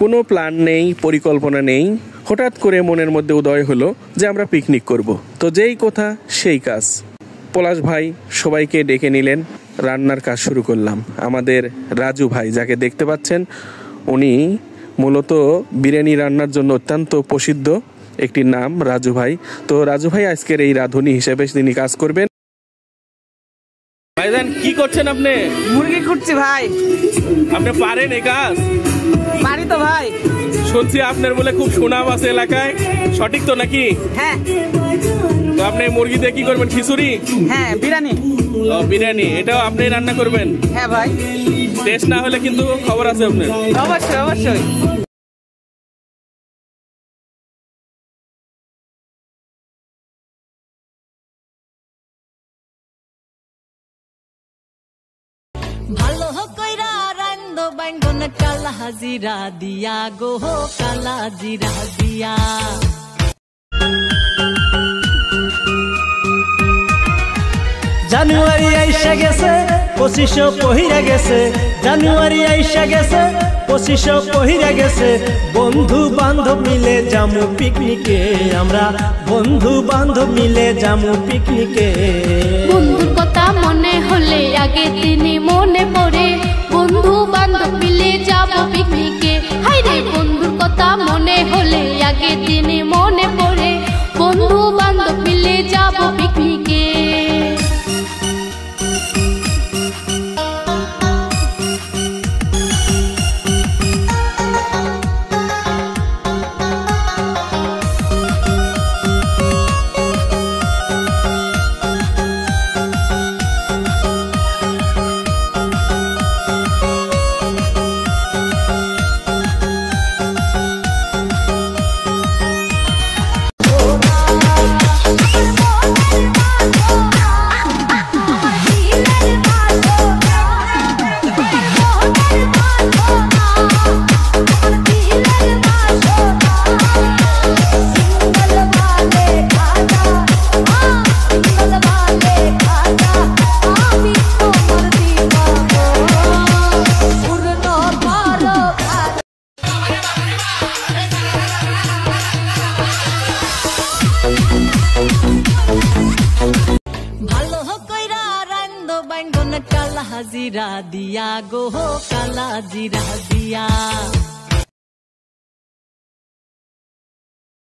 কোনো প্ল্যান নেই, পরিকল্পনা নেই, হঠাৎ করে মনের মধ্যে উদয় হলো যে আমরা পিকনিক করব। তো যেই কথা সেই কাজ। পলাশ ভাই সবাইকে ডেকে নিলেন, রান্নার কাজ শুরু করলাম। আমাদের রাজু ভাই যাকে দেখতে পাচ্ছেন, উনি মূলত বিরিয়ানি রান্নার জন্য অত্যন্ত প্রসিদ্ধ একটি নাম রাজু ভাই। তো রাজু ভাই আজকের এই রাঁধুনি হিসেবে তিনি কাজ করবেন। ভাইজান কি করছেন আপনি? মুরগি খুঁটছি ভাই। আপনি পারেন এই কাজ? পারি তো ভাই। শুনছি আপনার বলে খুব সুনাম আছে এলাকায়, সঠিক তো নাকি? হ্যাঁ। তো আপনি মুরগি দিয়ে কি করবেন? খিচুড়ি? হ্যাঁ, বিরিয়ানি। ও বিরিয়ানি, এটাও আপনি রান্না করবেন? হ্যাঁ ভাই। টেস্ট না হলে কিন্তু খবর আছে আপনার। অবশ্যই অবশ্যই। ভালো কইরা রান্দ বাইঙ্গন কালা হাজিরা দিয়া গো কালা জিরা দিয়া। জানুয়ারি আইসা গেছে, 2500 পহিরা গেছে। জানুয়ারি আইসা গেছে, 2500 পহিরা গেছে। বন্ধু বান্ধব মিলে যামু পিকনিকে, আমরা বন্ধু বান্ধব মিলে যামু পিকনিকে। বন্ধুর কথা মনে হলে আগে দিনে মনে পড়ে, বন্ধু বান্ধব মিলে যাব পিকনিকে। হাইরে বন্ধুর কথা মনে হলে আগে দিনে মনে পড়ে, বন্ধু বান্ধব মিলে যাব পিকনিকে। ভালো কইরা রান্দ বাইঙ্গন কালা হাজিরা দিয়া গো কালা জিরা দিয়া।